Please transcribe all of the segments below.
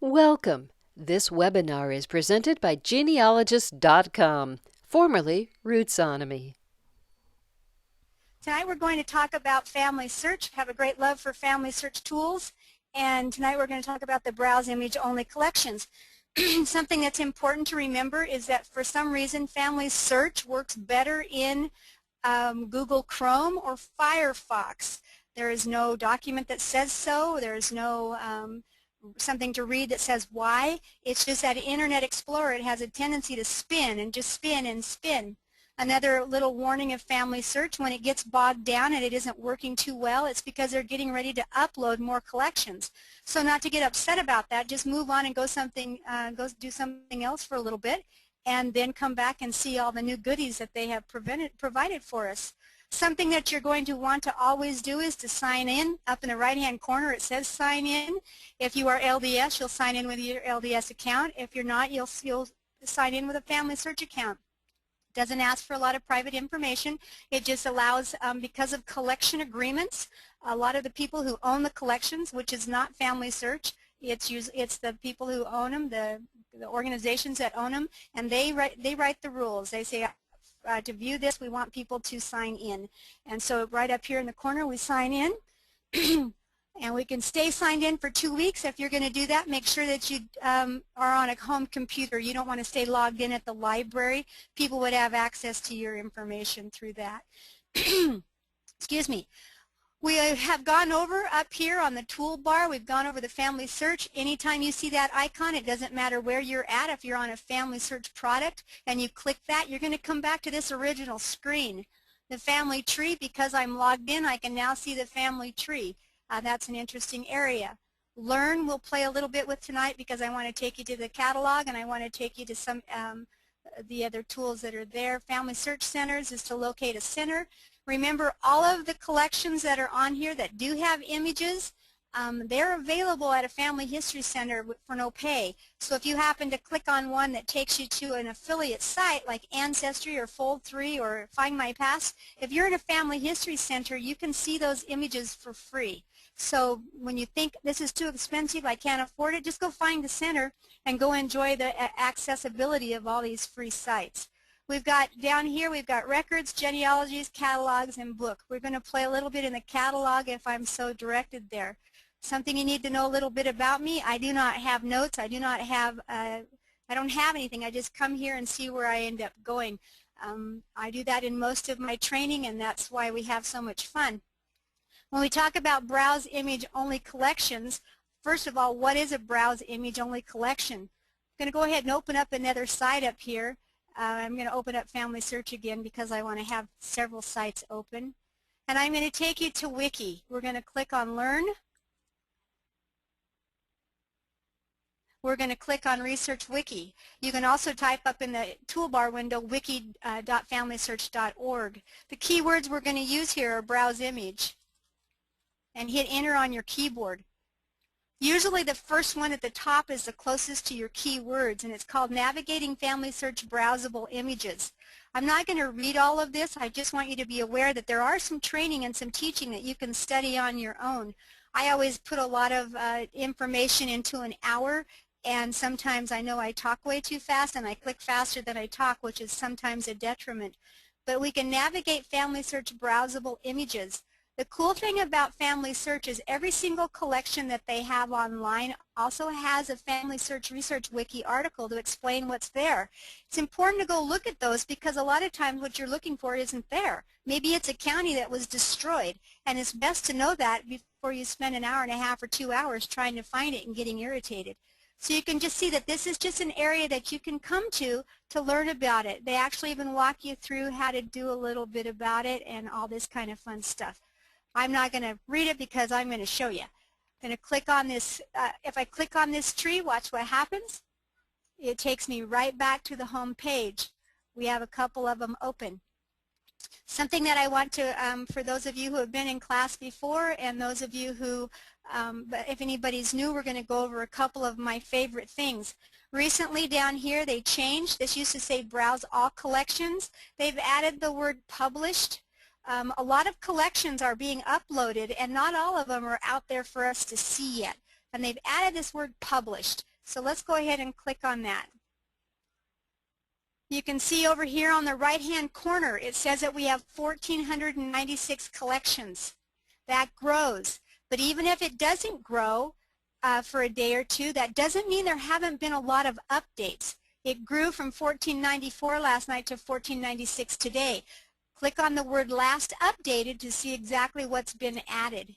Welcome. This webinar is presented by Genealogists.com, formerly Rootsonomy. Tonight we're going to talk about family search. Have a great love for family search tools, and tonight we're going to talk about the browse image only collections. Something that's important to remember is that for some reason family search works better in Google Chrome or Firefox. There is no document that says so. There is no something to read that says why. It's just that Internet Explorer, it has a tendency to spin and just spin and spin. Another little warning of family search: when it gets bogged down and it isn't working too well, it's because they're getting ready to upload more collections. So not to get upset about that, just move on and go do something else for a little bit, and then come back and see all the new goodies that they have provided for us. Something that you're going to want to always do is to sign in. Up in the right-hand corner it says sign in. If you are LDS, you'll sign in with your LDS account. If you're not, you'll sign in with a family search account. It doesn't ask for a lot of private information. It just allows, because of collection agreements, a lot of the people who own the collections, which is not family search, it's the people who own them, the organizations that own them, and they write the rules. They say, to view this, we want people to sign in. And so right up here in the corner, we sign in. And we can stay signed in for 2 weeks. If you're going to do that, make sure that you are on a home computer. You don't want to stay logged in at the library. People would have access to your information through that. Excuse me. We have gone over up here on the toolbar, we've gone over the family search. Anytime you see that icon, it doesn't matter where you're at. If you're on a family search product and you click that, you're going to come back to this original screen. The family tree, because I'm logged in, I can now see the family tree. That's an interesting area. Learn we'll play a little bit with tonight, because I want to take you to the catalog and I want to take you to some the other tools that are there. Family search centers is to locate a center. Remember, all of the collections that are on here that do have images, they're available at a family history center for no pay. So if you happen to click on one that takes you to an affiliate site like Ancestry or Fold3 or Find My Past, if you're in a family history center, you can see those images for free. So when you think this is too expensive, I can't afford it, just go find the center and go enjoy the accessibility of all these free sites. We've got down here, we've got records, genealogies, catalogs, and book. We're going to play a little bit in the catalog if I'm so directed there. Something you need to know a little bit about me: I do not have notes. I don't have anything. I just come here and see where I end up going. I do that in most of my training, and that's why we have so much fun. When we talk about browse image only collections, first of all, what is a browse image only collection? I'm going to go ahead and open up another site up here. I'm going to open up Family Search again because I want to have several sites open. And I'm going to take you to Wiki. We're going to click on Learn. We're going to click on Research Wiki. You can also type up in the toolbar window wiki.familysearch.org. The keywords we're going to use here are browse image, and hit enter on your keyboard. Usually the first one at the top is the closest to your keywords, and it's called Navigating Family Search Browsable Images. I'm not going to read all of this. I just want you to be aware that there are some training and some teaching that you can study on your own. I always put a lot of information into an hour, and sometimes I know I talk way too fast and I click faster than I talk, which is sometimes a detriment. But we can navigate family search browsable images. The cool thing about Family Search is every single collection that they have online also has a Family Search Research Wiki article to explain what's there. It's important to go look at those, because a lot of times what you're looking for isn't there. Maybe it's a county that was destroyed, and it's best to know that before you spend an hour and a half or 2 hours trying to find it and getting irritated. So you can just see that this is just an area that you can come to learn about it. They actually even walk you through how to do a little bit about it and all this kind of fun stuff. I'm not going to read it because I'm going to show you. I'm going to click on this. If I click on this tree, watch what happens. It takes me right back to the home page. We have a couple of them open. Something that I want to, for those of you who have been in class before and those of you who, if anybody's new, we're going to go over a couple of my favorite things. Recently down here they changed. This used to say Browse All Collections. They've added the word Published. A lot of collections are being uploaded, and not all of them are out there for us to see yet. And they've added this word Published. So let's go ahead and click on that. You can see over here on the right-hand corner, it says that we have 1,496 collections. That grows. But even if it doesn't grow for a day or two, that doesn't mean there haven't been a lot of updates. It grew from 1,494 last night to 1,496 today. Click on the word last updated to see exactly what's been added.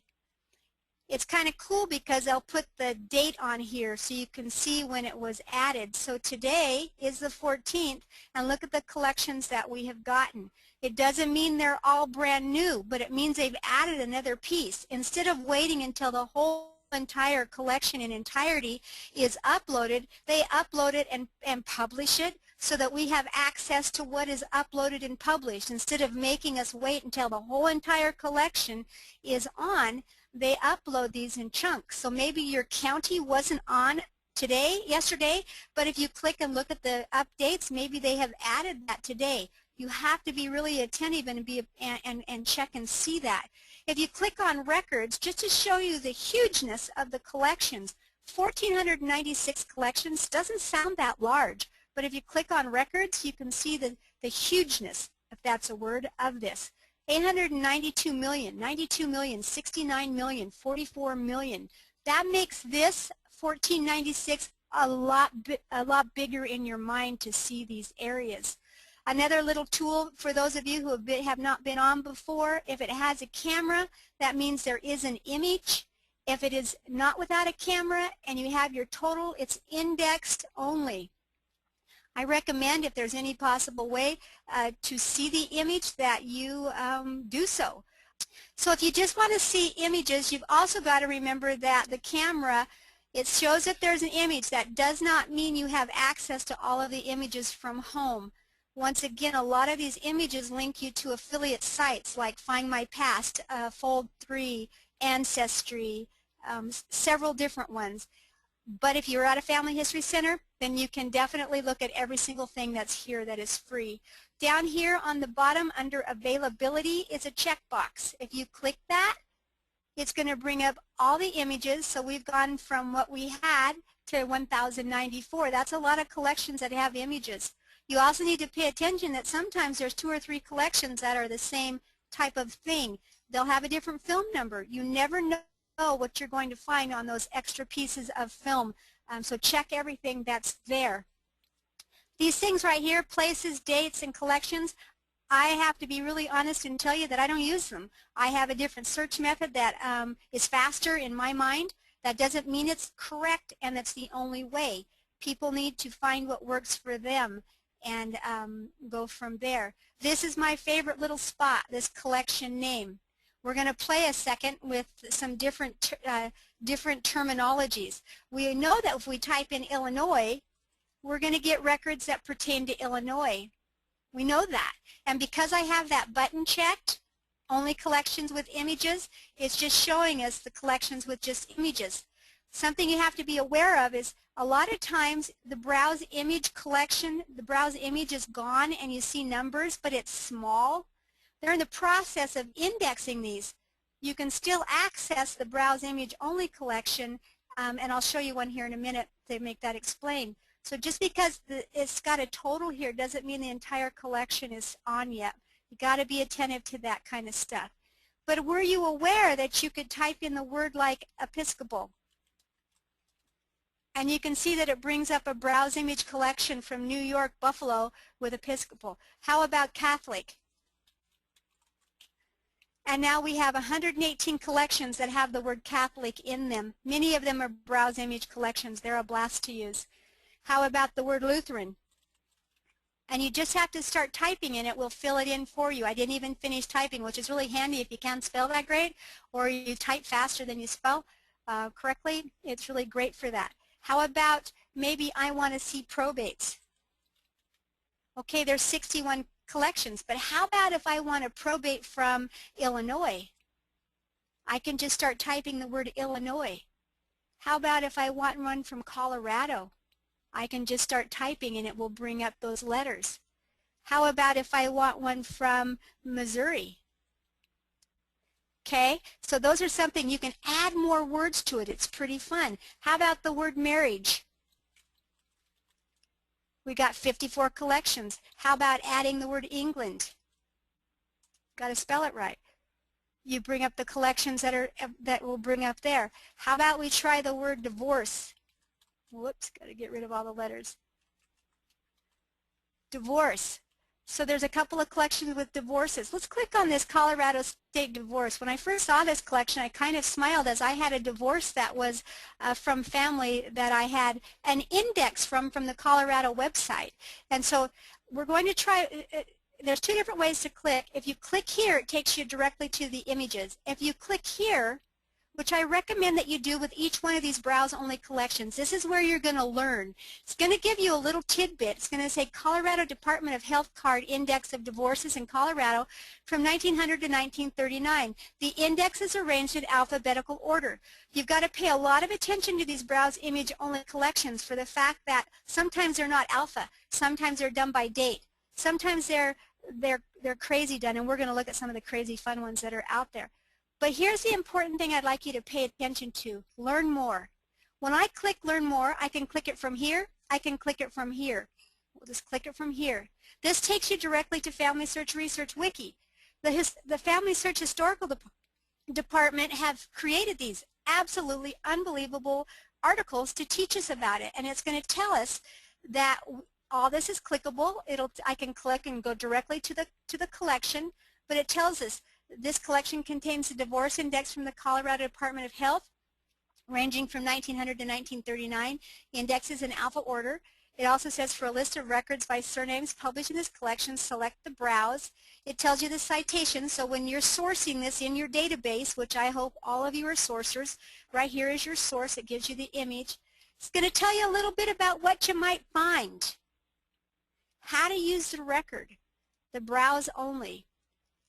It's kind of cool because they'll put the date on here so you can see when it was added. So today is the 14th, and look at the collections that we have gotten. It doesn't mean they're all brand new, but it means they've added another piece. Instead of waiting until the whole entire collection in entirety is uploaded, they upload it and publish it so that we have access to what is uploaded and published. Instead of making us wait until the whole entire collection is on, they upload these in chunks. So maybe your county wasn't on yesterday, but if you click and look at the updates, maybe they have added that today. You have to be really attentive and check and see that. If you click on records, just to show you the hugeness of the collections, 1,496 collections doesn't sound that large, but if you click on records, you can see the hugeness, if that's a word, of this. 892 million, 92 million, 69 million, 44 million. That makes this 1496 a lot bigger in your mind to see these areas. Another little tool for those of you who have not been on before, if it has a camera, that means there is an image. If it is not without a camera and you have your total, it's indexed only. I recommend, if there's any possible way to see the image, that you do so. So if you just want to see images, you've also got to remember that the camera, it shows that there's an image. That does not mean you have access to all of the images from home. Once again, a lot of these images link you to affiliate sites like Find My Past, Fold3, Ancestry, several different ones. But if you're at a Family History Center, then you can definitely look at every single thing that's here that is free. Down here on the bottom under Availability is a checkbox. If you click that, it's going to bring up all the images. So we've gone from what we had to 1,094. That's a lot of collections that have images. You also need to pay attention that sometimes there's 2 or 3 collections that are the same type of thing. They'll have a different film number. You never know what you're going to find on those extra pieces of film. So check everything that's there. These things right here, places, dates, and collections, I have to be really honest and tell you that I don't use them. I have a different search method that is faster in my mind. That doesn't mean it's correct and that's the only way. People need to find what works for them and go from there. This is my favorite little spot, this collection name. We're going to play a second with some different terminologies. We know that if we type in Illinois, we're going to get records that pertain to Illinois. We know that. And because I have that button checked, only collections with images, it's just showing us the collections with just images. Something you have to be aware of is a lot of times the browse image collection, the browse image is gone and you see numbers, but it's small. They're in the process of indexing these. You can still access the browse image only collection, and I'll show you one here in a minute to make that explain. So just because it's got a total here doesn't mean the entire collection is on yet. You got to be attentive to that kind of stuff. But were you aware that you could type in the word like Episcopal? And you can see that it brings up a browse image collection from New York, Buffalo with Episcopal. How about Catholic? And now we have 118 collections that have the word Catholic in them. Many of them are browse image collections. They're a blast to use. How about the word Lutheran? And you just have to start typing and it will fill it in for you. I didn't even finish typing, which is really handy if you can't spell that great or you type faster than you spell correctly. It's really great for that. How about maybe I want to see probates? Okay, there's 61 collections, but how about if I want a probate from Illinois? I can just start typing the word Illinois. How about if I want one from Colorado? I can just start typing and it will bring up those letters. How about if I want one from Missouri? Okay, so those are something you can add more words to it. It's pretty fun. How about the word marriage? We got 54 collections. How about adding the word England? Got to spell it right. You bring up the collections that will bring up there. How about we try the word divorce? Whoops, got to get rid of all the letters. Divorce. So there's a couple of collections with divorces. Let's click on this Colorado State divorce. When I first saw this collection, I kind of smiled as I had a divorce that was from family that I had an index from the Colorado website. And so we're going to try, there's two different ways to click. If you click here, it takes you directly to the images. If you click here, which I recommend that you do with each one of these browse-only collections. This is where you're going to learn. It's going to give you a little tidbit. It's going to say Colorado Department of Health Card Index of Divorces in Colorado from 1900 to 1939. The index is arranged in alphabetical order. You've got to pay a lot of attention to these browse image-only collections for the fact that sometimes they're not alpha. Sometimes they're done by date. Sometimes they're crazy done, and we're going to look at some of the crazy fun ones that are out there. But here's the important thing I'd like you to pay attention to. Learn more. When I click Learn More, I can click it from here. I can click it from here. We'll just click it from here. This takes you directly to Family Search Research Wiki. The Family Search Historical Department have created these absolutely unbelievable articles to teach us about it. And it's going to tell us that all this is clickable. I can click and go directly to the collection, but it tells us this collection contains a divorce index from the Colorado Department of Health ranging from 1900 to 1939. The index is in alpha order. It also says for a list of records by surnames published in this collection, select the browse. It tells you the citation, so when you're sourcing this in your database, which I hope all of you are sourcers, right here is your source. It gives you the image. It's going to tell you a little bit about what you might find, how to use the record, the browse only.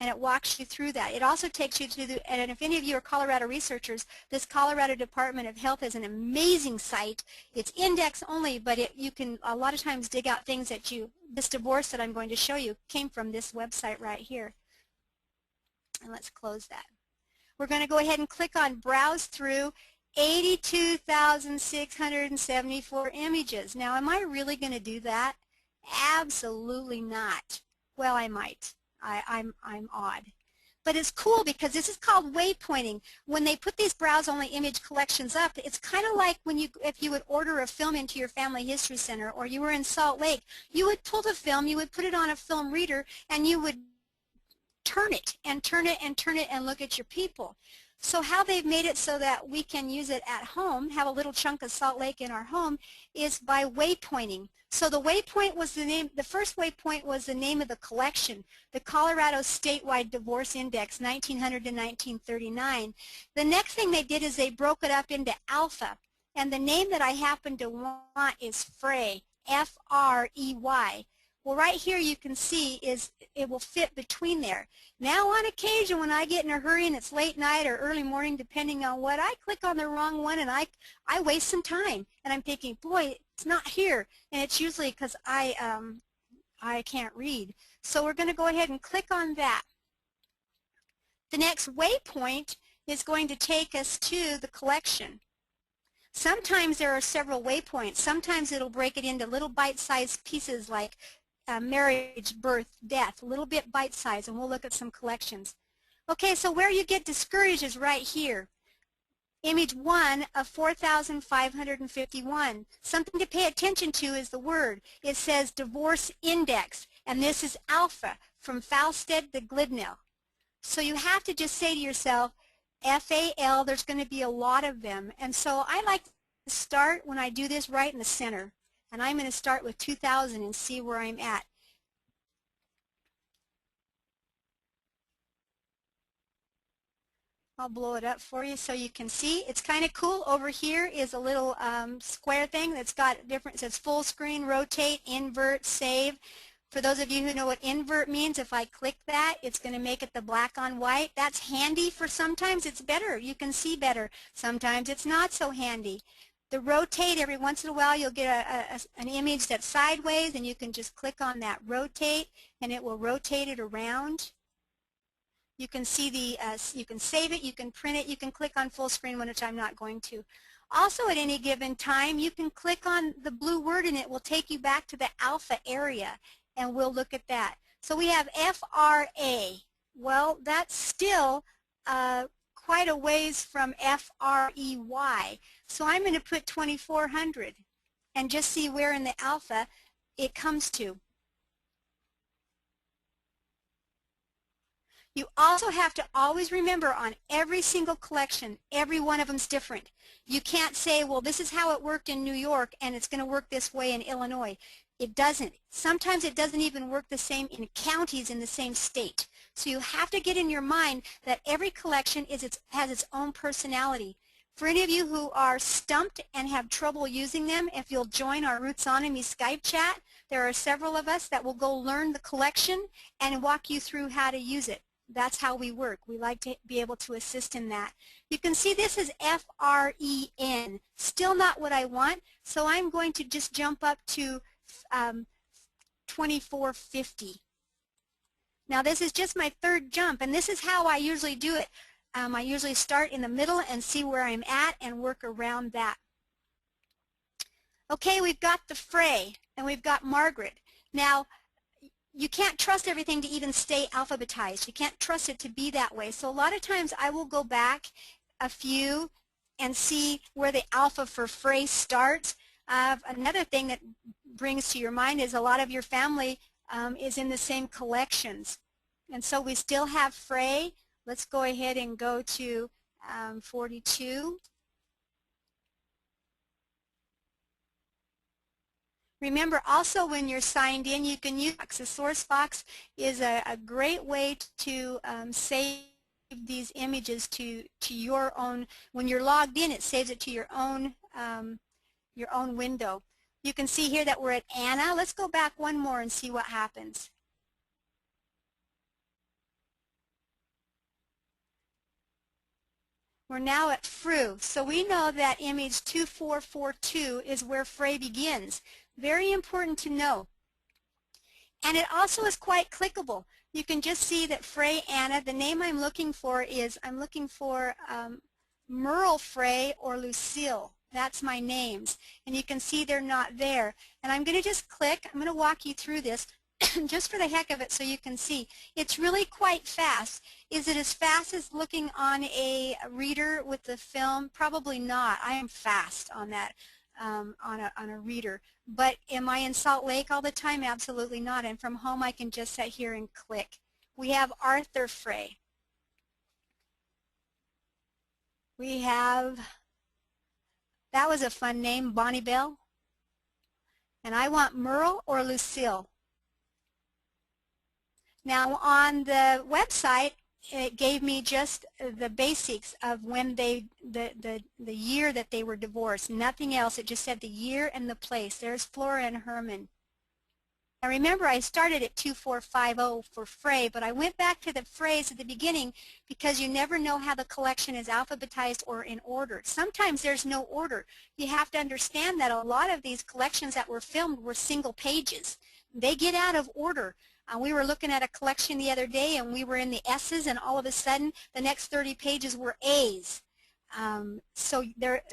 And it walks you through that. It also takes you to and if any of you are Colorado researchers, this Colorado Department of Health is an amazing site. It's index only, but you can a lot of times dig out things that this divorce that I'm going to show you came from this website right here. And let's close that. We're going to go ahead and click on Browse Through 82,674 images. Now, am I really going to do that? Absolutely not. Well, I might. I'm odd. But it's cool because this is called waypointing. When they put these browse-only image collections up, it's kind of like if you would order a film into your Family History Center, or you were in Salt Lake, you would pull the film, you would put it on a film reader, and you would turn it and turn it and turn it and look at your people. So how they've made it so that we can use it at home, have a little chunk of Salt Lake in our home, is by waypointing. So the waypoint was the first waypoint was the name of the collection, the Colorado Statewide Divorce Index, 1900 to 1939. The next thing they did is they broke it up into alpha, and the name that I happen to want is Frey, F-R-E-Y. Well, right here you can see it will fit between there. Now, on occasion, when I get in a hurry and it's late night or early morning, depending on what, I click on the wrong one and I waste some time. And I'm thinking, boy, it's not here. And it's usually because I can't read. So we're going to go ahead and click on that. The next waypoint is going to take us to the collection. Sometimes there are several waypoints. Sometimes it'll break it into little bite-sized pieces like marriage, birth, death, a little bit bite-sized, and we'll look at some collections. Okay, so where you get discouraged is right here. Image 1 of 4,551. Something to pay attention to is the word. It says Divorce Index, and this is alpha from Falstead to Glidnell. So you have to just say to yourself, FAL, there's going to be a lot of them. And so I like to start when I do this right in the center. And I'm going to start with 2000 and see where I'm at. I'll blow it up for you so you can see. It's kind of cool. Over here is a little square thing that's got different, it says full screen, rotate, invert, save. For those of you who know what invert means, if I click that, it's going to make it the black on white. That's handy for sometimes it's better. You can see better. Sometimes it's not so handy. The rotate, every once in a while you'll get an image that's sideways, and you can just click on that rotate and it will rotate it around. You can see you can save it, you can print it, you can click on full screen, which I'm not going to. Also, at any given time, you can click on the blue word and it will take you back to the alpha area, and we'll look at that. So we have FRA. Well, that's still quite a ways from FREY. So I'm going to put 2400 and just see where in the alpha it comes to. You also have to always remember on every single collection, every one of them's different. You can't say, well, this is how it worked in New York and it's going to work this way in Illinois. It doesn't. Sometimes it doesn't even work the same in counties in the same state. So you have to get in your mind that every collection has its own personality. For any of you who are stumped and have trouble using them, if you'll join our Rootsonomy Skype chat, there are several of us that will go learn the collection and walk you through how to use it. That's how we work. We like to be able to assist in that. You can see this is FREN. Still not what I want, so I'm going to just jump up to 2450. Now this is just my third jump, and this is how I usually do it. I usually start in the middle and see where I'm at and work around that. Okay, we've got the Frey, and we've got Margaret. Now, you can't trust everything to even stay alphabetized. You can't trust it to be that way. So a lot of times I will go back a few and see where the alpha for Frey starts. Another thing that brings to your mind is a lot of your family is in the same collections. And so we still have Frey. Let's go ahead and go to 42. Remember also when you're signed in, you can use the source box is a great way to save these images to your own. When you're logged in, it saves it to your own window. You can see here that we're at Anna. Let's go back one more and see what happens. We're now at Fru, so we know that image 2442 is where Frey begins. Very important to know. And it also is quite clickable. You can just see that Frey Anna, the name I'm looking for is, Merle Frey or Lucille. That's my names. And you can see they're not there. And I'm going to just click. I'm going to walk you through this just for the heck of it so you can see. It's really quite fast. Is it as fast as looking on a reader with the film? Probably not. I am fast on that, on a reader. But am I in Salt Lake all the time? Absolutely not. And from home I can just sit here and click. We have Arthur Frey. We have, that was a fun name, Bonnie Bell. And I want Merle or Lucille. Now on the website, it gave me just the basics of when the year that they were divorced. Nothing else. It just said the year and the place. There's Flora and Herman. Now remember, I started at 2450 for Frey, but I went back to the phrase at the beginning because you never know how the collection is alphabetized or in order. Sometimes there's no order. You have to understand that a lot of these collections that were filmed were single pages. They get out of order. We were looking at a collection the other day and we were in the S's, and all of a sudden the next 30 pages were A's. So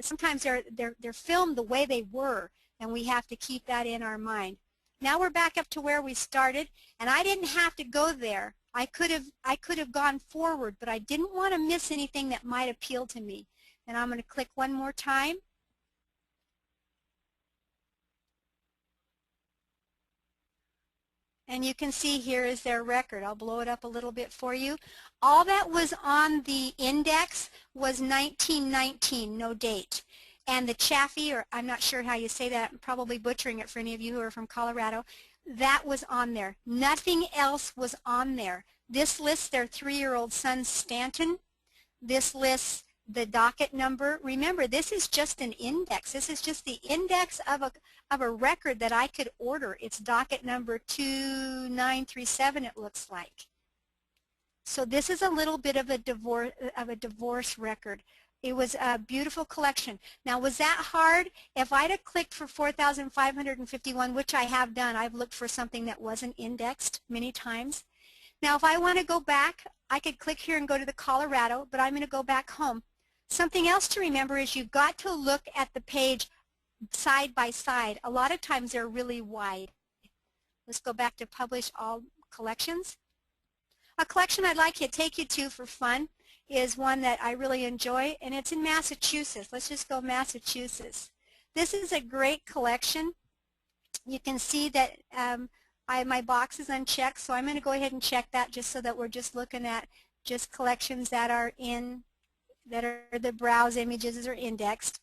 sometimes they're filmed the way they were, and we have to keep that in our mind. Now we're back up to where we started, and I didn't have to go there. I could have gone forward, but I didn't want to miss anything that might appeal to me. And I'm going to click one more time. And you can see here is their record. I'll blow it up a little bit for you. All that was on the index was 1919, no date. And the Chaffee, or I'm not sure how you say that, I'm probably butchering it for any of you who are from Colorado, that was on there. Nothing else was on there. This lists their 3-year-old son, Stanton. This lists the docket number. Remember, this is just an index. This is just the index of a record that I could order. It's docket number 2937, it looks like. So this is a little bit of a divorce record. It was a beautiful collection. Now, was that hard? If I'd have clicked for 4,551, which I have done, I've looked for something that wasn't indexed many times. Now, if I want to go back, I could click here and go to the Colorado, but I'm going to go back home. Something else to remember is you've got to look at the page side by side. A lot of times they're really wide. Let's go back to Publish All Collections. A collection I'd like to take you to for fun is one that I really enjoy, and it's in Massachusetts. Let's just go Massachusetts. This is a great collection. You can see that my box is unchecked, so I'm going to go ahead and check that just so that we're just looking at just collections that are the browse images are indexed.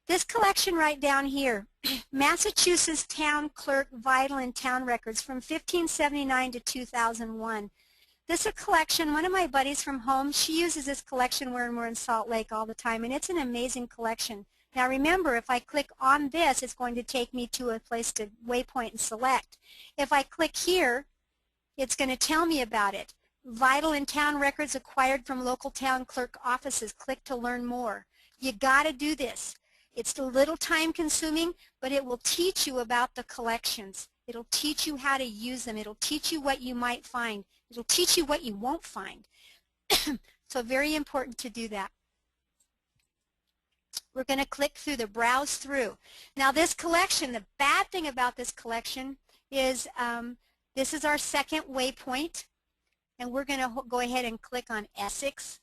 This collection right down here, Massachusetts Town Clerk Vital and Town Records from 1579 to 2001. This is a collection, one of my buddies from home, she uses this collection when we're in Salt Lake all the time, and it's an amazing collection. Now remember, if I click on this, it's going to take me to a place to waypoint and select. If I click here, it's going to tell me about it. Vital and town records acquired from local town clerk offices. Click to learn more. You got to do this. It's a little time consuming, but it will teach you about the collections. It'll teach you how to use them. It'll teach you what you might find. It'll teach you what you won't find. So very important to do that. We're going to click through the browse through. Now this collection, the bad thing about this collection is this is our second waypoint, and we're going to go ahead and click on Essex.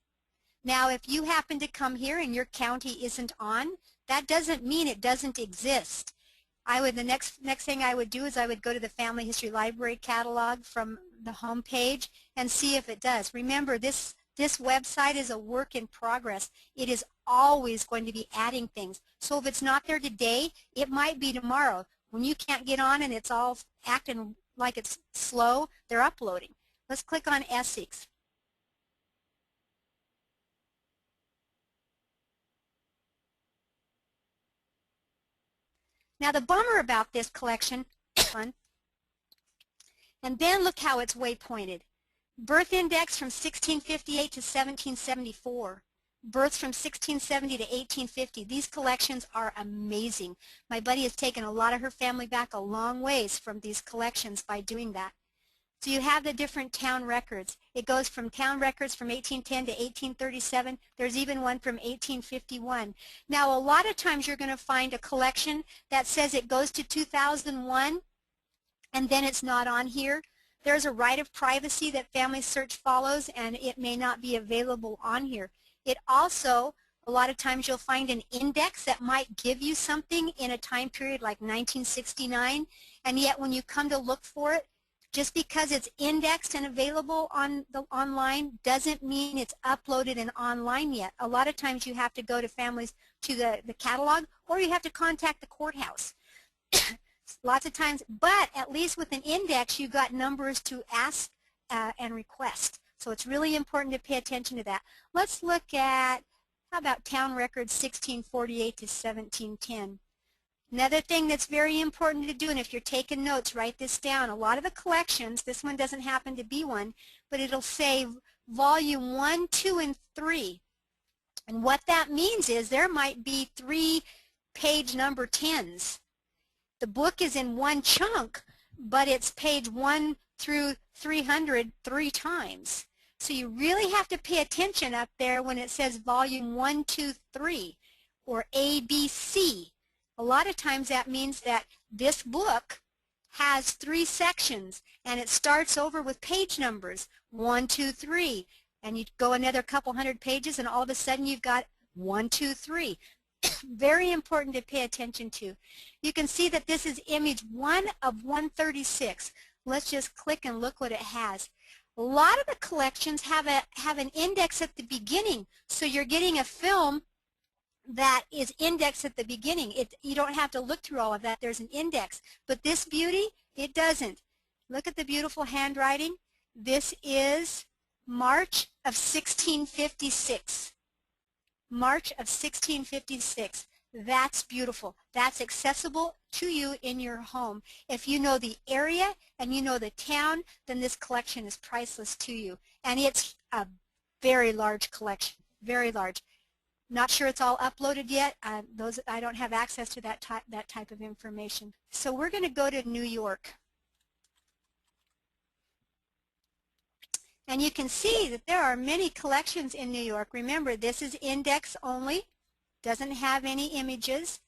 Now if you happen to come here and your county isn't on, that doesn't mean it doesn't exist. The next thing I would do is I would go to the Family History Library catalog from the home page and see if it does. Remember, this website is a work in progress. It is always going to be adding things. So if it's not there today, it might be tomorrow. When you can't get on and it's all acting like it's slow, they're uploading. Let's click on Essex. Now the bummer about this collection, and then look how it's waypointed. Birth index from 1658 to 1774. Births from 1670 to 1850. These collections are amazing. My buddy has taken a lot of her family back a long ways from these collections by doing that. So you have the different town records. It goes from town records from 1810 to 1837. There's even one from 1851. Now a lot of times you're going to find a collection that says it goes to 2001 and then it's not on here. There's a right of privacy that Family Search follows, and it may not be available on here. It also, a lot of times you'll find an index that might give you something in a time period like 1969, and yet when you come to look for it, just because it's indexed and available on the online doesn't mean it's uploaded and online yet. A lot of times you have to go to the catalog, or you have to contact the courthouse. Lots of times, but at least with an index, you've got numbers to ask and request. So it's really important to pay attention to that. Let's look at, how about town records 1648 to 1710. Another thing that's very important to do, and if you're taking notes, write this down. A lot of the collections, this one doesn't happen to be one, but it'll say volume 1, 2, and 3. And what that means is there might be 3 page number 10s. The book is in one chunk, but it's page 1 through 300 3 times. So you really have to pay attention up there when it says volume 1, 2, 3 or ABC. A lot of times that means that this book has 3 sections, and it starts over with page numbers 1, 2, 3, and you go another couple hundred pages and all of a sudden you've got 1, 2, 3. Very important to pay attention to. You can see that this is image 1 of 136. Let's just click and look what it has. A lot of the collections have an index at the beginning, so you're getting a film that is indexed at the beginning. You don't have to look through all of that. There's an index. But this beauty, it doesn't. Look at the beautiful handwriting. This is March of 1656. March of 1656. That's beautiful. That's accessible to you in your home. If you know the area and you know the town, then this collection is priceless to you. And it's a very large collection, very large. Not sure it's all uploaded yet. I don't have access to that type of information. So we're going to go to New York. And you can see that there are many collections in New York. Remember, this is index only, doesn't have any images.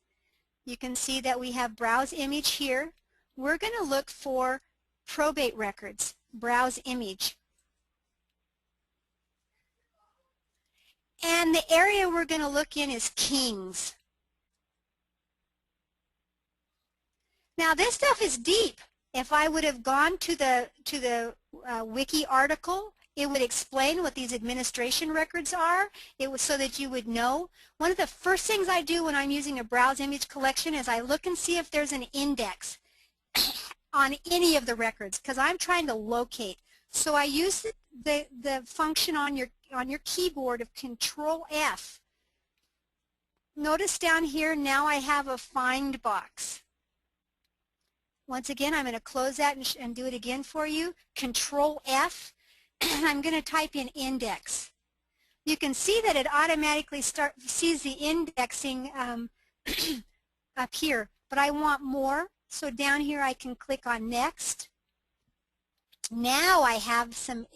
You can see that we have browse image here. We're going to look for probate records, browse image. And the area we're going to look in is Kings. Now this stuff is deep. If I would have gone to the wiki article, it would explain what these administration records are. It was so that you would know. One of the first things I do when I'm using a browse image collection is I look and see if there's an index on any of the records, because I'm trying to locate. So I use the function on your keyboard of Control F. Notice down here now I have a find box. Once again, I'm going to close that and do it again for you. Control F, and I'm going to type in index. You can see that it automatically sees the indexing up here, but I want more. So down here I can click on next. Now I have some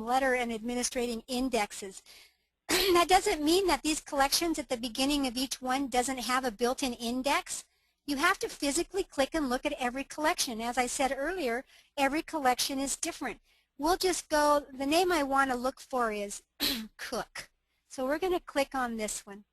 letter and administrating indexes. That doesn't mean that these collections at the beginning of each one doesn't have a built-in index. You have to physically click and look at every collection. As I said earlier, every collection is different. We'll just go, the name I want to look for is Cook. So we're going to click on this one.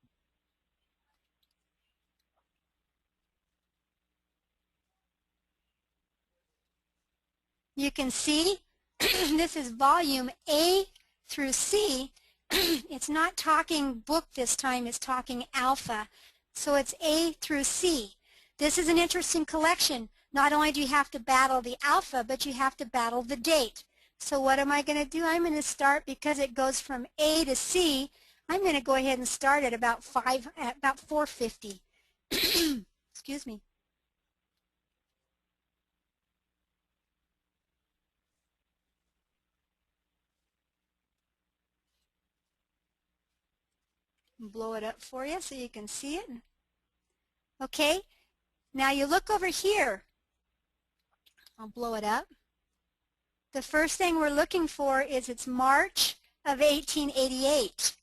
You can see this is volume A through C. It's not talking book this time, it's talking alpha. So it's A through C. This is an interesting collection. Not only do you have to battle the alpha, but you have to battle the date. So what am I going to do? I'm going to start, because it goes from A to C, I'm going to go ahead and start at about 450. Excuse me. Blow it up for you so you can see it. Okay, now you look over here. I'll blow it up. The first thing we're looking for is it's March of 1888.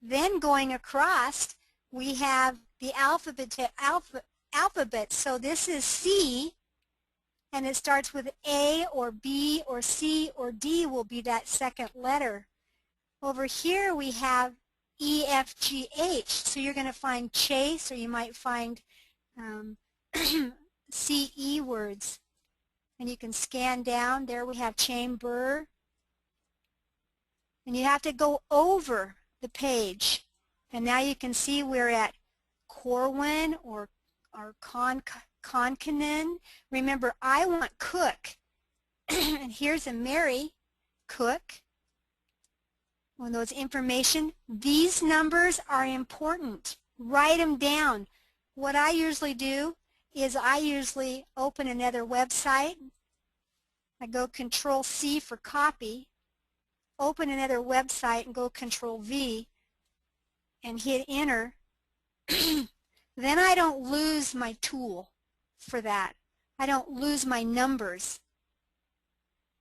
Then going across, we have the alphabet. So this is C, and it starts with A or B or C or D will be that second letter. Over here we have E, F, G, H. So you're going to find Chase, or you might find CE words. And you can scan down. There we have chamber. And you have to go over the page. And now you can see we're at Corwin or Conkanen. Remember, I want Cook. And here's a Mary Cook. When those information, these numbers are important. Write them down. What I usually do is I usually open another website. I go Control C for copy, open another website and go Control V and hit enter. Then I don't lose my tool for that. I don't lose my numbers.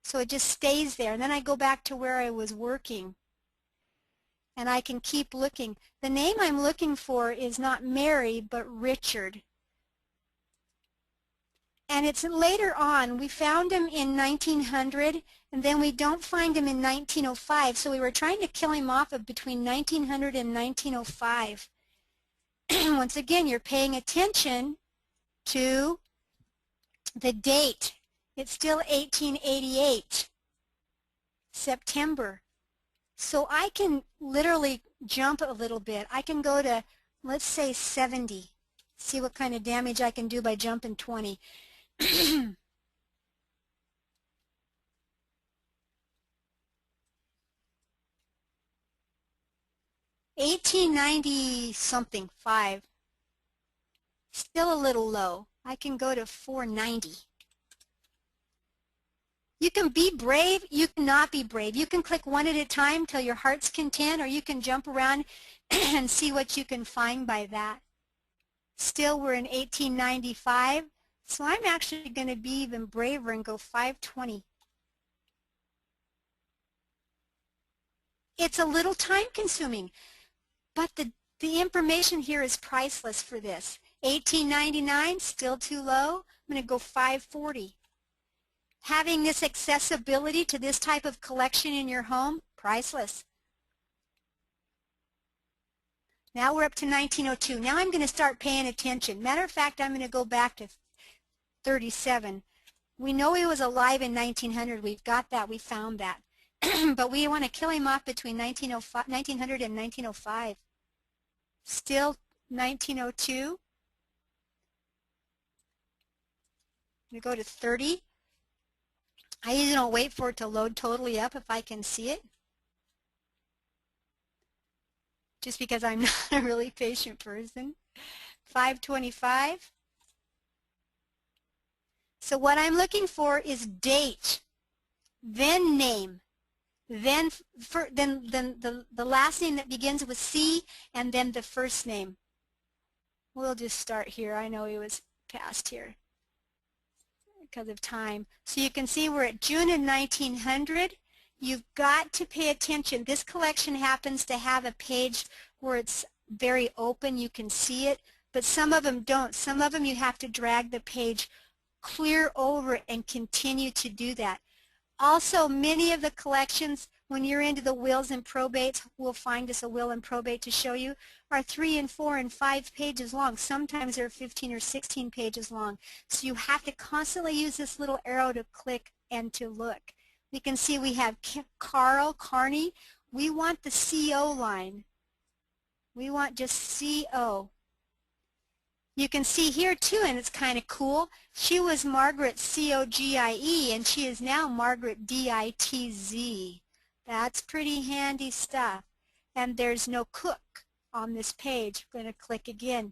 So it just stays there. And then I go back to where I was working. And I can keep looking. The name I'm looking for is not Mary, but Richard. And it's later on. We found him in 1900, and then we don't find him in 1905. So we were trying to kill him off of between 1900 and 1905. Once again, you're paying attention to the date. It's still 1888, September. So I can literally jump a little bit. I can go to, let's say, 70. See what kind of damage I can do by jumping 20. 1890 something, 5. Still a little low. I can go to 490. You can be brave, you cannot be brave. You can click one at a time till your heart's content, or you can jump around and see what you can find by that. Still, we're in 1895, so I'm actually going to be even braver and go 520. It's a little time consuming, but the information here is priceless for this. $18.99, still too low. I'm going to go $5.40. Having this accessibility to this type of collection in your home, priceless. Now we're up to 1902. Now I'm going to start paying attention. Matter of fact, I'm going to go back to 37. We know he was alive in 1900. We've got that. We found that. But we want to kill him off between 1900 and 1905. Still 1902. We go to 30. I usually don't wait for it to load totally up if I can see it, just because I'm not a really patient person. 525. So what I'm looking for is date, then name, then the last name that begins with C, and then the first name. We'll just start here. I know he was past here because of time. So you can see we're at June of 1900. You've got to pay attention. This collection happens to have a page where it's very open. You can see it, but some of them don't. Some of them you have to drag the page clear over and continue to do that. Also, many of the collections, when you're into the wills and probates, we'll find us a will and probate to show you, are 3 and 4 and 5 pages long. Sometimes they're 15 or 16 pages long. So you have to constantly use this little arrow to click and to look. We can see we have Carney. We want the CO line. We want just CO. You can see here too, and it's kind of cool, she was Margaret C-O-G-I-E, and she is now Margaret D-I-T-Z. That's pretty handy stuff. And there's no Cook on this page. I'm going to click again.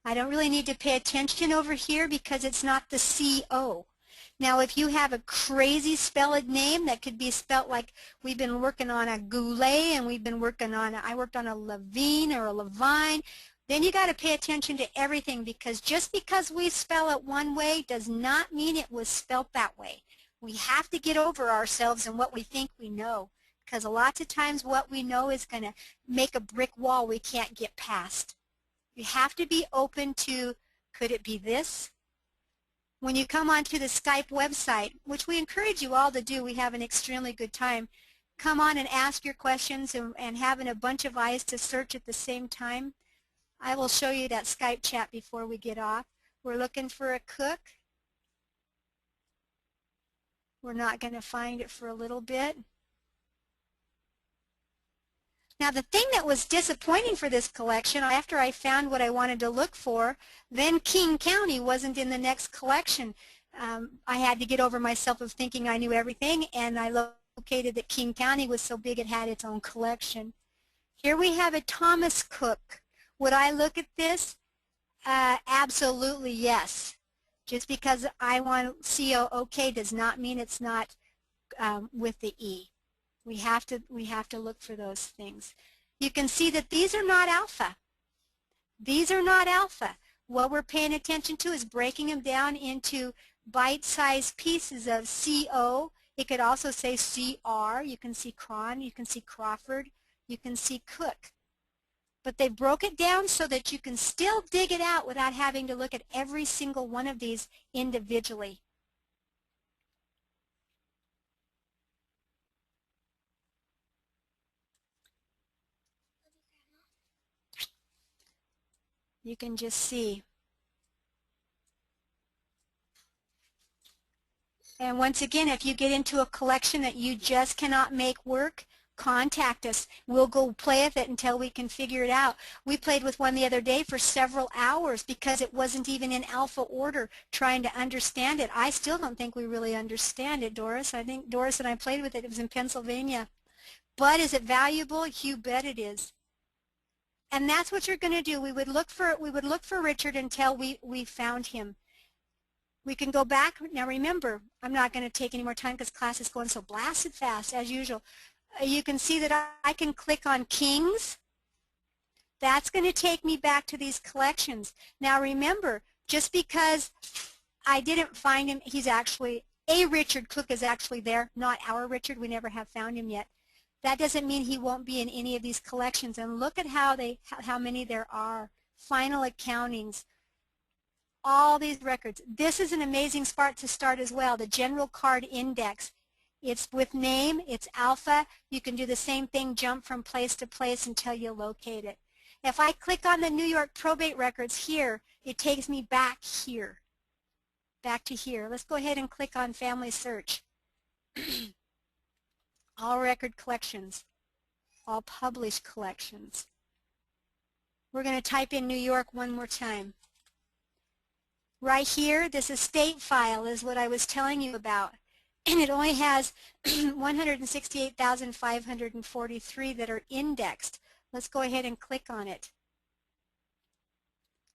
I don't really need to pay attention over here because it's not the C-O. Now, if you have a crazy spelled name that could be spelt like we've been working on a Goulet and we've been working on, I worked on a Levine or a Levine, then you got to pay attention to everything, because just because we spell it one way does not mean it was spelt that way. We have to get over ourselves and what we think we know, because a lot of times what we know is going to make a brick wall we can't get past. You have to be open to, could it be this? When you come onto the Skype website, which we encourage you all to do, we have an extremely good time. Come on and ask your questions, and having a bunch of eyes to search at the same time. I will show you that Skype chat before we get off. We're looking for a Cook. We're not going to find it for a little bit. Now, the thing that was disappointing for this collection, after I found what I wanted to look for, then King County wasn't in the next collection. I had to get over myself of thinking I knew everything, and I located that King County was so big it had its own collection. Here we have a Thomas Cook. Would I look at this? Absolutely yes. Just because I want C-O-OK does not mean it's not with the E. We have to look for those things. You can see that these are not alpha. These are not alpha. What we're paying attention to is breaking them down into bite-sized pieces of CO. It could also say CR. You can see Cron. You can see Crawford. You can see Cook. But they broke it down so that you can still dig it out without having to look at every single one of these individually. You can just see. And once again, if you get into a collection that you just cannot make work, contact us. We'll go play with it until we can figure it out. We played with one the other day for several hours because it wasn't even in alpha order, trying to understand it. I still don't think we really understand it, Doris. I think Doris and I played with it. It was in Pennsylvania. But is it valuable? You bet it is. And that's what you're going to do. We would look for Richard until we found him. We can go back. Now remember, I'm not going to take any more time because class is going so blasted fast as usual. You can see that I can click on Kings. That's going to take me back to these collections. Now remember, just because I didn't find him. He's actually, a Richard Cook is actually there, not our Richard. We never have found him yet. That doesn't mean he won't be in any of these collections. And look at how many there are. Final accountings, all these records. This is an amazing spot to start as well, the General Card Index. It's with name, it's alpha. You can do the same thing, jump from place to place until you locate it. If I click on the New York probate records here, it takes me back here. Back to here. Let's go ahead and click on Family Search. All record collections, all published collections. We're going to type in New York one more time. Right here, this estate file is what I was telling you about. And it only has 168,543 that are indexed. Let's go ahead and click on it.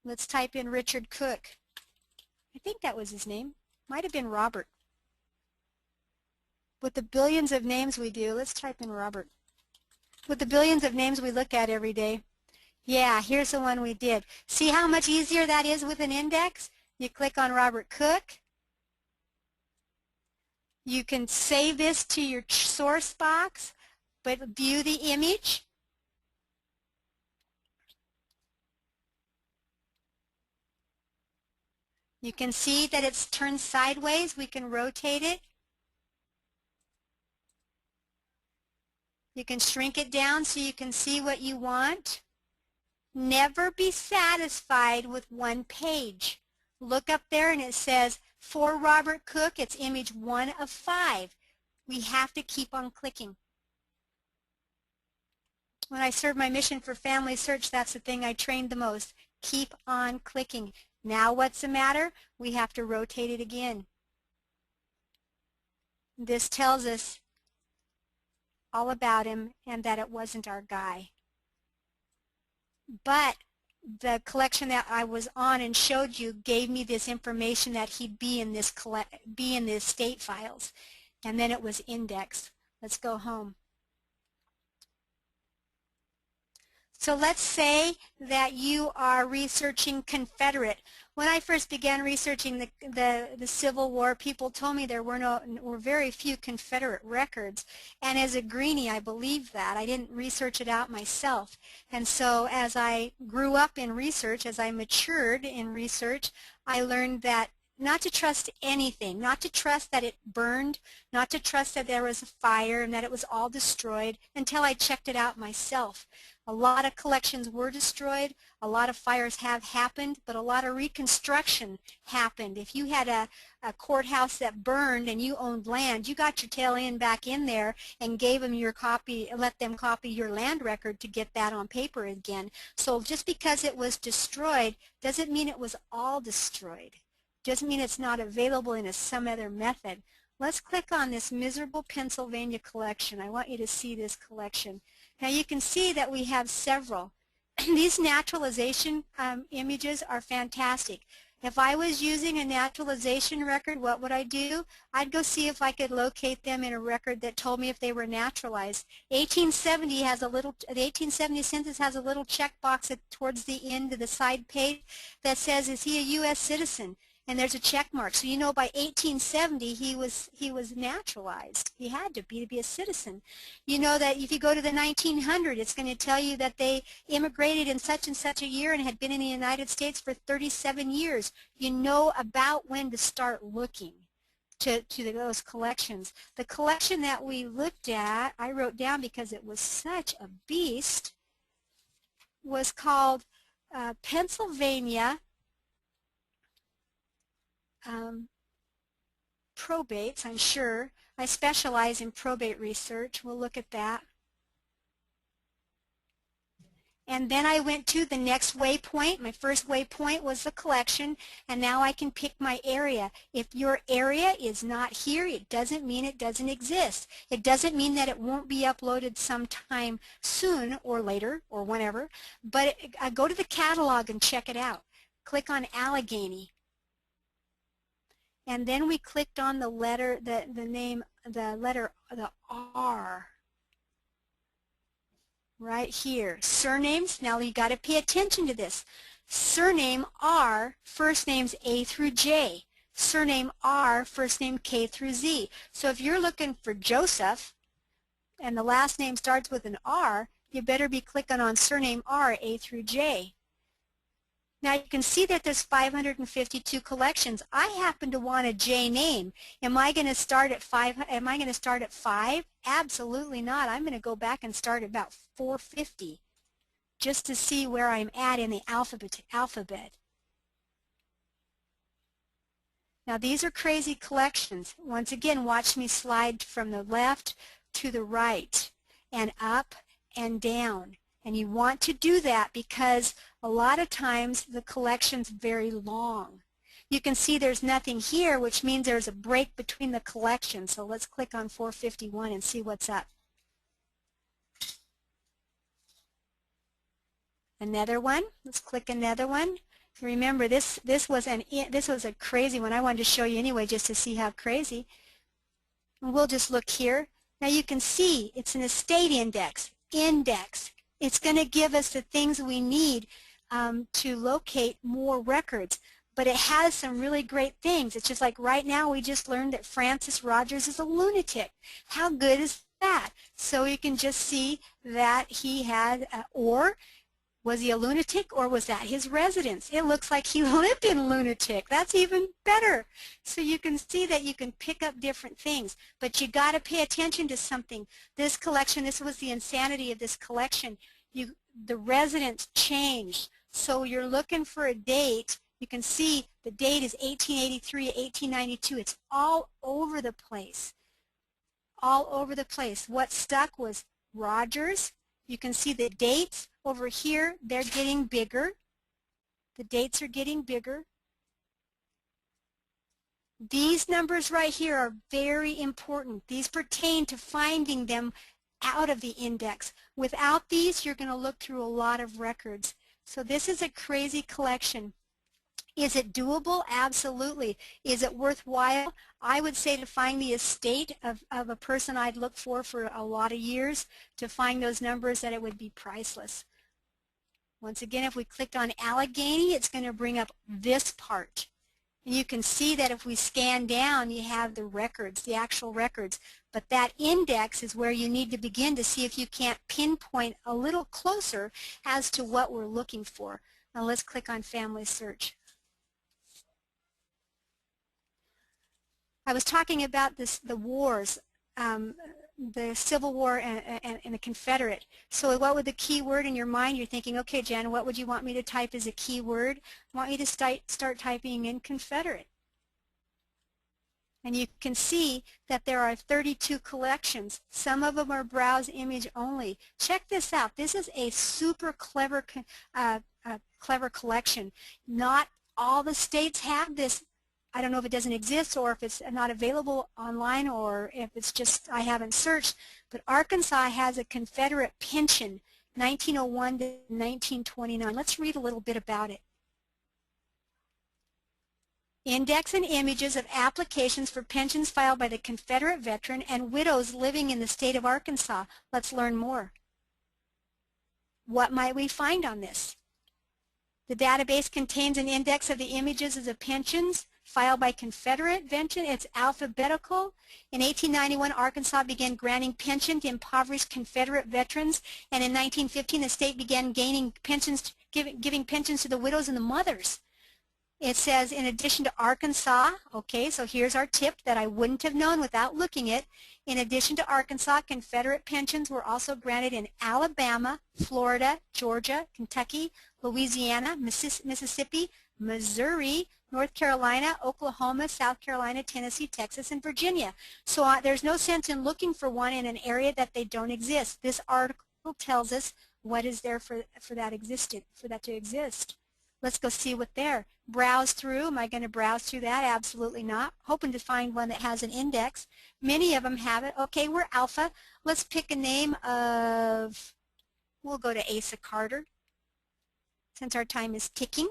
Let's type in Richard Cook. I think that was his name. Might have been Robert. With the billions of names we do, let's type in Robert. With the billions of names we look at every day. Yeah, here's the one we did. See how much easier that is with an index? You click on Robert Cook. You can save this to your source box, but view the image. You can see that it's turned sideways. We can rotate it. You can shrink it down so you can see what you want. Never be satisfied with one page. Look up there and it says, for Robert Cook, it's image 1 of 5. We have to keep on clicking. When I served my mission for Family Search, that's the thing I trained the most. Keep on clicking. Now what's the matter? We have to rotate it again. This tells us all about him and that it wasn't our guy. But the collection that I was on and showed you gave me this information that he'd be in this state files, and then it was indexed. Let's go home. So let's say that you are researching Confederate. When I first began researching the Civil War, people told me there were very few Confederate records. And as a greenie, I believed that. I didn't research it out myself. And so as I grew up in research, as I matured in research, I learned that not to trust anything, not to trust that it burned, not to trust that there was a fire and that it was all destroyed until I checked it out myself. A lot of collections were destroyed, a lot of fires have happened, but a lot of reconstruction happened. If you had a courthouse that burned and you owned land, you got your tail end back in there and gave them your copy, let them copy your land record to get that on paper again. So just because it was destroyed doesn't mean it was all destroyed. Doesn't mean it's not available in some other method. Let's click on this miserable Pennsylvania collection. I want you to see this collection. Now you can see that we have several. These naturalization images are fantastic. If I was using a naturalization record, what would I do? I'd go see if I could locate them in a record that told me if they were naturalized. 1870 has a little, the 1870 census has a little checkbox towards the end of the side page that says, is he a U.S. citizen? And there's a check mark. So you know by 1870 he was naturalized. He had to be a citizen. You know that if you go to the 1900, it's going to tell you that they immigrated in such and such a year and had been in the United States for 37 years. You know about when to start looking to those collections. The collection that we looked at, I wrote down because it was such a beast, was called Pennsylvania probates, I'm sure. I specialize in probate research. We'll look at that. And then I went to the next waypoint. My first waypoint was the collection, and now I can pick my area. If your area is not here, it doesn't mean it doesn't exist. It doesn't mean that it won't be uploaded sometime soon or later or whenever, but go to the catalog and check it out. Click on Allegheny. And then we clicked on the letter, the R right here. Surnames, now you got to pay attention to this. Surname R, first names A through J. surname R, first name K through Z. So if you're looking for Joseph and the last name starts with an R, you better be clicking on surname R, A through J. Now you can see that there's 552 collections. I happen to want a J name. Am I going to start at 5? Am I going to start at 5? Absolutely not. I'm going to go back and start at about 450 just to see where I'm at in the alphabet. Now these are crazy collections. Once again, watch me slide from the left to the right and up and down. And you want to do that because a lot of times the collection's very long. You can see there's nothing here, which means there's a break between the collections. So let's click on 451 and see what's up. Another one. Let's click another one. Remember, this was a crazy one. I wanted to show you anyway just to see how crazy. And we'll just look here. Now you can see it's an estate index. It's going to give us the things we need to locate more records. But it has some really great things. It's just like right now we just learned that Francis Rogers is a lunatic. How good is that? So you can just see that he had, or was he a lunatic, or was that his residence? It looks like he lived in Lunatic. That's even better. So you can see that you can pick up different things, but you got to pay attention to something. This collection, this was the insanity of this collection. The residence changed. So you're looking for a date. You can see the date is 1883, 1892. It's all over the place. All over the place. What stuck was Rogers. You can see the dates over here, they're getting bigger. The dates are getting bigger. These numbers right here are very important. These pertain to finding them out of the index. Without these, you're going to look through a lot of records. So this is a crazy collection. Is it doable? Absolutely. Is it worthwhile? I would say to find the estate of a person I'd look for a lot of years, to find those numbers, that it would be priceless. Once again, if we clicked on Allegheny, it's going to bring up this part. And you can see that if we scan down, you have the records, the actual records. But that index is where you need to begin to see if you can't pinpoint a little closer as to what we're looking for. Now let's click on Family Search. I was talking about the wars, the Civil War and the Confederate. So what would the key word in your mind? You're thinking, okay, Jen, what would you want me to type as a key word? I want you to start typing in Confederate. And you can see that there are 32 collections. Some of them are browse image only. Check this out. This is a super clever collection. Not all the states have this. I don't know if it doesn't exist or if it's not available online or if it's just I haven't searched, but Arkansas has a Confederate pension, 1901 to 1929. Let's read a little bit about it. Index and images of applications for pensions filed by the Confederate veteran and widows living in the state of Arkansas. Let's learn more. What might we find on this? The database contains an index of the images of the pensions filed by Confederate veteran. It's alphabetical. In 1891, Arkansas began granting pension to impoverished Confederate veterans, and in 1915, the state began giving pensions to the widows and the mothers. It says, in addition to Arkansas, okay, so here's our tip that I wouldn't have known without looking it. In addition to Arkansas, Confederate pensions were also granted in Alabama, Florida, Georgia, Kentucky, Louisiana, Mississippi, Missouri, North Carolina, Oklahoma, South Carolina, Tennessee, Texas, and Virginia. So there's no sense in looking for one in an area that they don't exist. This article tells us what is there for that to exist. Let's go see what there. Browse through. Am I going to browse through that? Absolutely not. Hoping to find one that has an index. Many of them have it. Okay, we're alpha. Let's pick a name of, we'll go to Asa Carter since our time is ticking.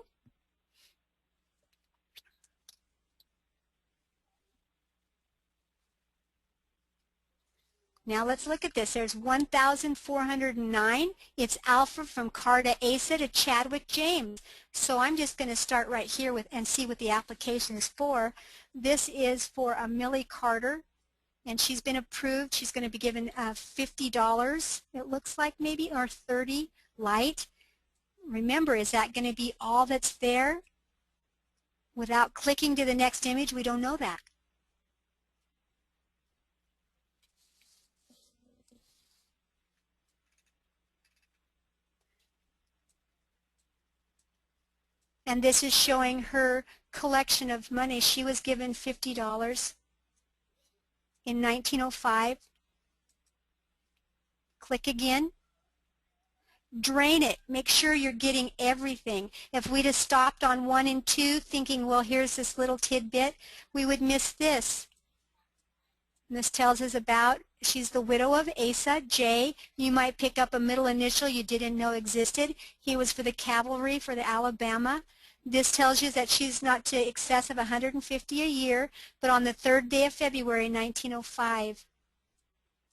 Now let's look at this. There's 1,409. It's Alpha from Carta Asa to Chadwick James. So I'm just going to start right here with and see what the application is for. This is for a Millie Carter, and she's been approved. She's going to be given $50, it looks like, maybe, or 30 light. Remember, is that going to be all that's there? Without clicking to the next image, we don't know that. And this is showing her collection of money. She was given $50 in 1905. Click again. Drain it. Make sure you're getting everything. If we'd have stopped on 1 and 2 thinking, well, here's this little tidbit, we would miss this. And this tells us about, she's the widow of Asa, J. You might pick up a middle initial you didn't know existed. He was for the cavalry for the Alabama. This tells you that she's not to excess of 150 a year, but on the 3rd day of February, 1905.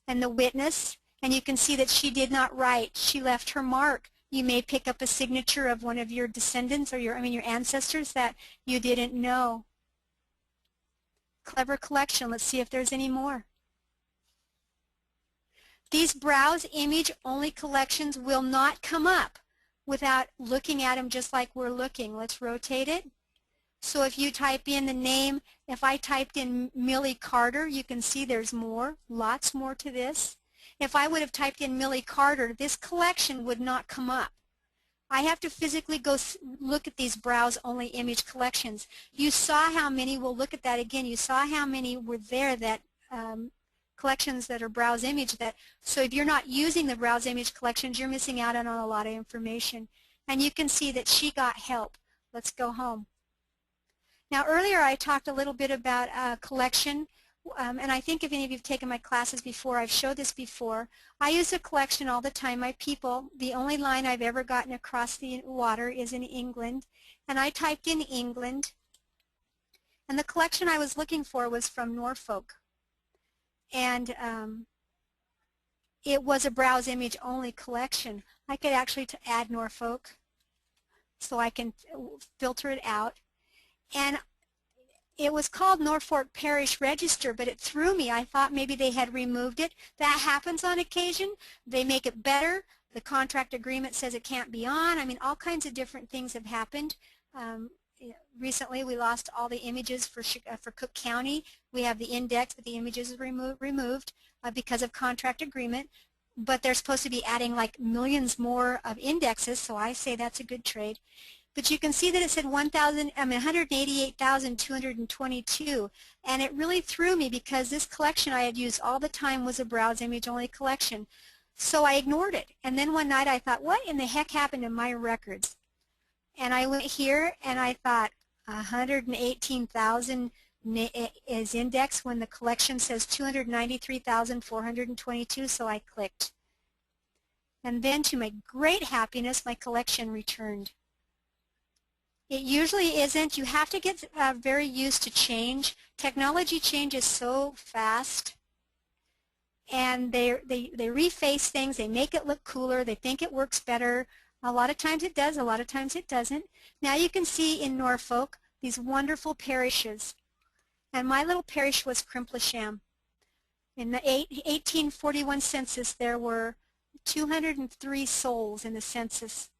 And the witness, and you can see that she did not write. She left her mark. You may pick up a signature of one of your descendants or your ancestors that you didn't know. Clever collection. Let's see if there's any more. These browse image only collections will not come up without looking at them just like we're looking. Let's rotate it. So if you type in the name, if I typed in Millie Carter, you can see there's more, lots more to this. If I would have typed in Millie Carter, this collection would not come up. I have to physically go look at these browse-only image collections. You saw how many, we'll look at that again, you saw how many were there that collections that are browse image. So if you're not using the browse image collections, you're missing out on a lot of information. And you can see that she got help. Let's go home. Now earlier I talked a little bit about collection. And I think if any of you have taken my classes before, I've showed this before. I use a collection all the time. My people, the only line I've ever gotten across the water is in England. And I typed in England. And the collection I was looking for was from Norfolk. And it was a browse image only collection. I could actually add Norfolk so I can filter it out. And it was called Norfolk Parish Register, but it threw me. I thought maybe they had removed it. That happens on occasion. They make it better. The contract agreement says it can't be on. I mean, all kinds of different things have happened. Recently, we lost all the images for Cook County. We have the index, but the images are removed because of contract agreement. But they're supposed to be adding like millions more of indexes, so I say that's a good trade. But you can see that it said 188,222, and it really threw me because this collection I had used all the time was a browse image only collection. So I ignored it. And then one night I thought, what in the heck happened to my records? And I went here and I thought 118,000 is indexed when the collection says 293,422, so I clicked. And then to my great happiness, my collection returned. It usually isn't. You have to get very used to change. Technology changes so fast, and they reface things. They make it look cooler. They think it works better. A lot of times it does. A lot of times it doesn't. Now you can see in Norfolk these wonderful parishes, and my little parish was Crimplesham. In the 1841 census, there were 203 souls in the census.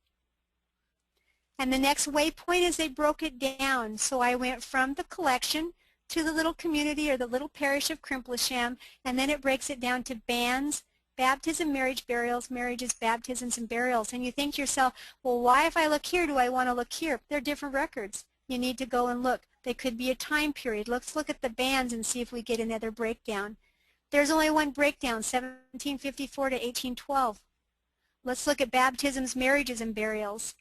And the next waypoint is they broke it down. So I went from the collection to the little community or the little parish of Crimplesham, and then it breaks it down to bands, baptism, marriage, burials, marriages, baptisms, and burials. And you think to yourself, well, why if I look here do I want to look here? They're different records. You need to go and look. They could be a time period. Let's look at the bands and see if we get another breakdown. There's only one breakdown, 1754 to 1812. Let's look at baptisms, marriages, and burials.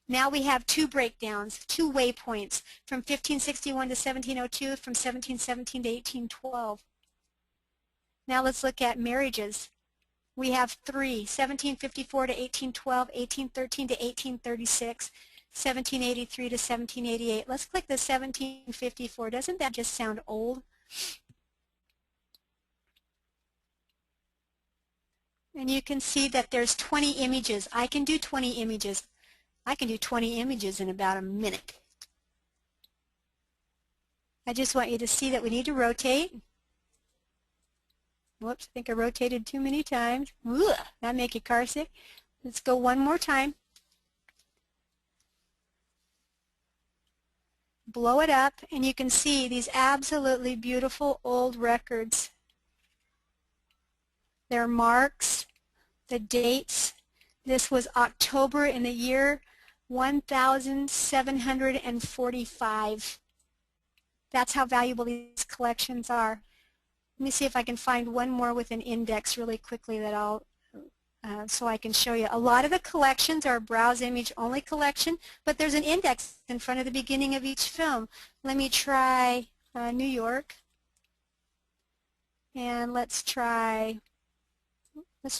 Now we have two breakdowns, two waypoints, from 1561 to 1702, from 1717 to 1812. Now let's look at marriages. We have three, 1754 to 1812, 1813 to 1836, 1783 to 1788. Let's click the 1754. Doesn't that just sound old? And you can see that there's 20 images. I can do 20 images. I can do 20 images in about a minute. I just want you to see that we need to rotate. Whoops, I think I rotated too many times. Ugh, that make you car sick. Let's go one more time. Blow it up, and you can see these absolutely beautiful old records. Their marks, the dates. This was October in the year 1745. That's how valuable these collections are. Let me see if I can find one more with an index really quickly that so I can show you. A lot of the collections are browse image only collection, but there's an index in front of the beginning of each film. Let me try New York, and let's try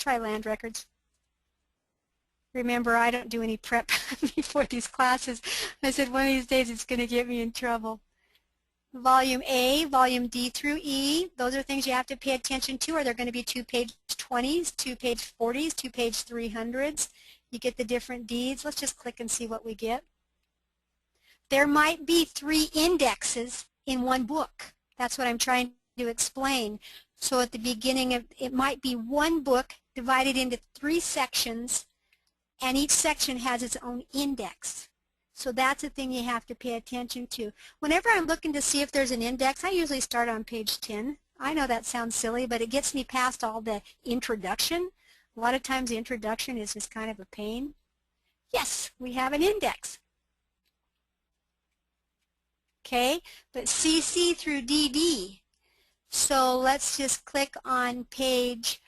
land records. Remember, I don't do any prep before these classes. I said one of these days it's going to get me in trouble. Volume A, Volume D through E, those are things you have to pay attention to. Are there going to be 2 page 20s, 2 page 40s, 2 page 300s? You get the different deeds. Let's just click and see what we get. There might be 3 indexes in one book. That's what I'm trying to explain. So at the beginning of it might be one book divided into 3 sections, and each section has its own index. So that's a thing you have to pay attention to. Whenever I'm looking to see if there's an index, I usually start on page 10. I know that sounds silly, but it gets me past all the introduction. A lot of times the introduction is just kind of a pain. Yes, we have an index. Okay, but CC through DD. So let's just click on page,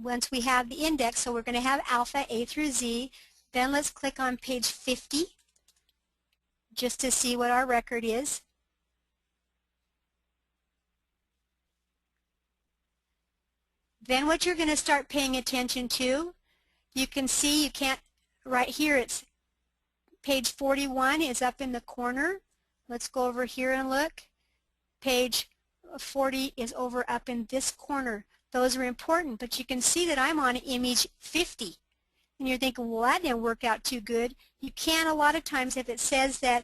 once we have the index, so we're going to have alpha A through Z. Then let's click on page 50 just to see what our record is. Then what you're going to start paying attention to, you can see you can't, right here it's page 41 is up in the corner. Let's go over here and look. Page 40 is over up in this corner. Those are important, but you can see that I'm on image 50. And you're thinking, well, that didn't work out too good. You can a lot of times if it says that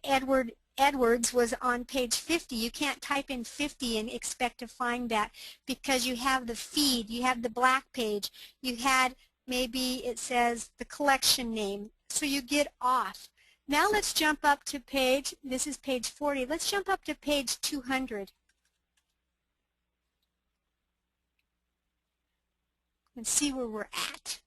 Edwards was on page 50, you can't type in 50 and expect to find that because you have the feed, you have the black page, you had maybe it says the collection name, so you get off. Now let's jump up to page, this is page 40, let's jump up to page 200. And see where we're at.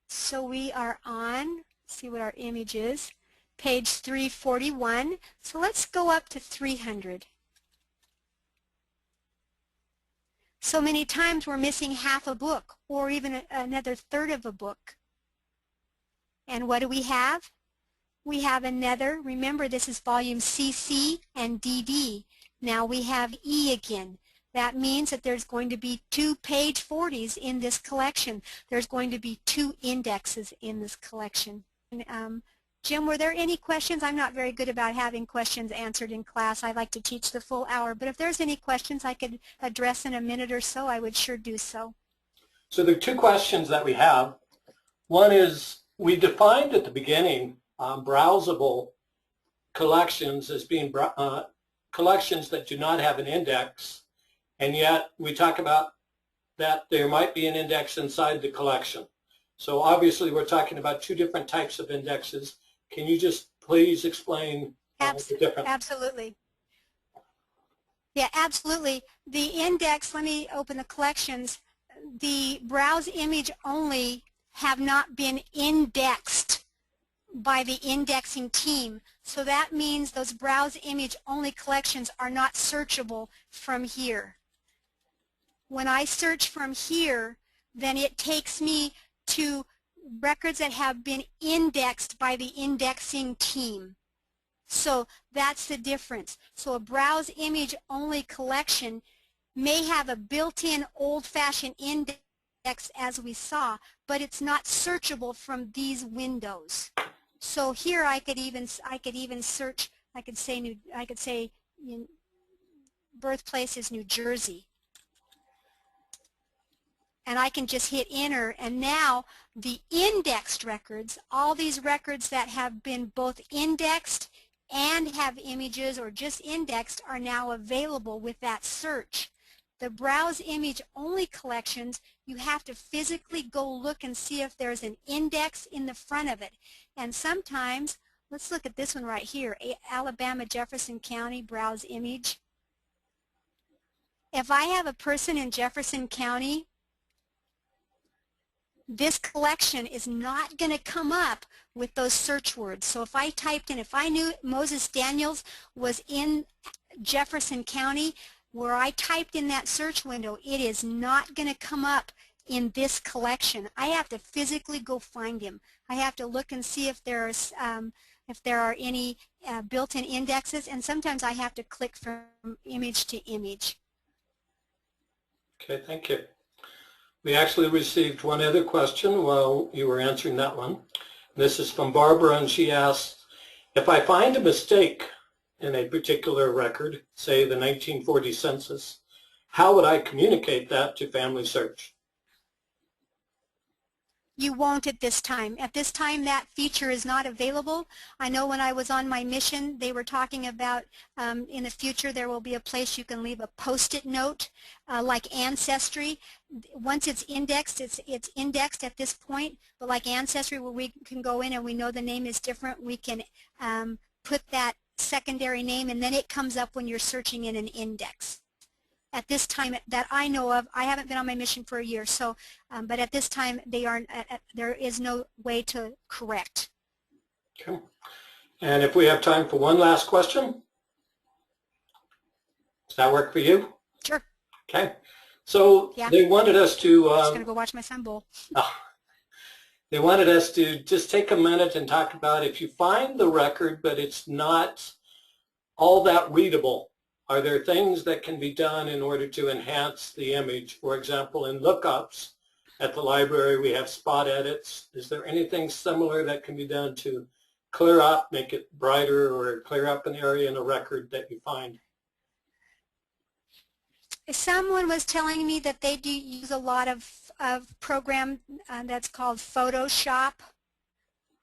So we are on, see what our image is, page 341. So let's go up to 300. So many times we're missing half a book or even another third of a book. And what do we have? We have another, remember this is volume CC and DD. Now we have E again. That means that there's going to be 2 page 40s in this collection. There's going to be 2 indexes in this collection. And, Jim, were there any questions? I'm not very good about having questions answered in class. I like to teach the full hour. But if there's any questions I could address in a minute or so, I would sure do so. So there are 2 questions that we have. One is we defined at the beginning browsable collections as being collections that do not have an index. And yet we talk about that there might be an index inside the collection. So obviously we're talking about 2 different types of indexes. Can you just please explain the difference? Absolutely. Yeah, absolutely. The index, let me open the collections. The browse image only have not been indexed by the indexing team. So that means those browse image only collections are not searchable from here. When I search from here, then it takes me to records that have been indexed by the indexing team. So that's the difference. So a browse image only collection may have a built-in old-fashioned index as we saw, but it's not searchable from these windows. So here I could even search I could say birthplace is New Jersey. And I can just hit enter, and now the indexed records, all these records that have been both indexed and have images or just indexed, are now available with that search. The browse image only collections, you have to physically go look and see if there's an index in the front of it. And sometimes, let's look at this one right here, Alabama Jefferson County browse image. If I have a person in Jefferson County, this collection is not going to come up with those search words. So if I typed in, if I knew Moses Daniels was in Jefferson County, where I typed in that search window, it is not going to come up in this collection. I have to physically go find him. I have to look and see if there are any built-in indexes, and sometimes I have to click from image to image. Okay, thank you. We actually received one other question while you were answering that one. This is from Barbara, and she asks, if I find a mistake in a particular record, say the 1940 census, how would I communicate that to Family Search? You won't at this time. At this time, that feature is not available. I know when I was on my mission, they were talking about in the future there will be a place you can leave a post-it note like Ancestry. Once it's indexed, it's indexed at this point, but like Ancestry, where we can go in and we know the name is different, we can put that secondary name, and then it comes up when you're searching in an index. At this time that I know of, I haven't been on my mission for a year, so but at this time they aren't. There is no way to correct. Okay. And if we have time for one last question, does that work for you? Sure. Okay. So yeah. They wanted us to. I'm just gonna go watch my Sun Bowl. They wanted us to just take a minute and talk about if you find the record, but it's not all that readable. Are there things that can be done in order to enhance the image? For example, in lookups at the library, we have spot edits. Is there anything similar that can be done to clear up, make it brighter, or clear up an area in a record that you find? Someone was telling me that they do use a lot of program that's called Photoshop.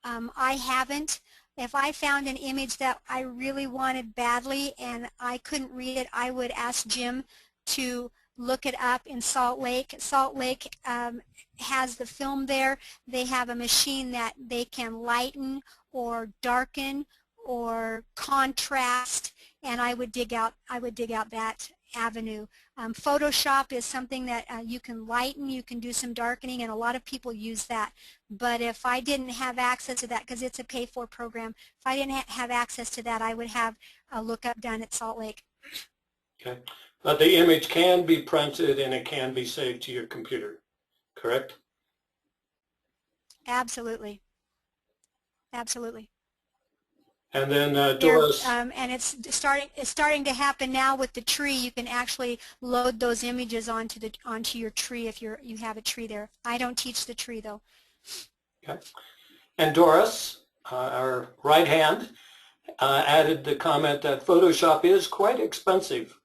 I haven't. If I found an image that I really wanted badly and I couldn't read it, I would ask Jim to look it up in Salt Lake. Salt Lake has the film there. They have a machine that they can lighten or darken or contrast, and I would dig out that avenue. Photoshop is something that you can lighten, you can do some darkening, and a lot of people use that. But if I didn't have access to that, because it's a pay-for program, if I didn't have access to that, I would have a lookup done at Salt Lake. Okay. But the image can be printed and it can be saved to your computer, correct? Absolutely. Absolutely. And then Doris. And it's starting to happen now with the tree. You can actually load those images onto your tree if you have a tree there. I don't teach the tree though. Okay. And Doris, our right hand, added the comment that Photoshop is quite expensive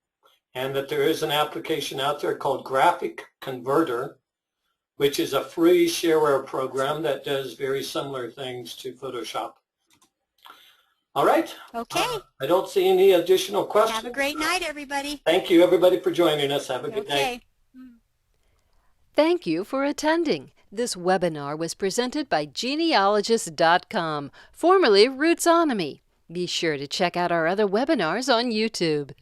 and that there is an application out there called Graphic Converter, which is a free shareware program that does very similar things to Photoshop. All right. Okay. I don't see any additional questions. Have a great night, everybody. Thank you, everybody, for joining us. Have a good night. Thank you for attending. This webinar was presented by Genealogists.com, formerly Rootsonomy. Be sure to check out our other webinars on YouTube.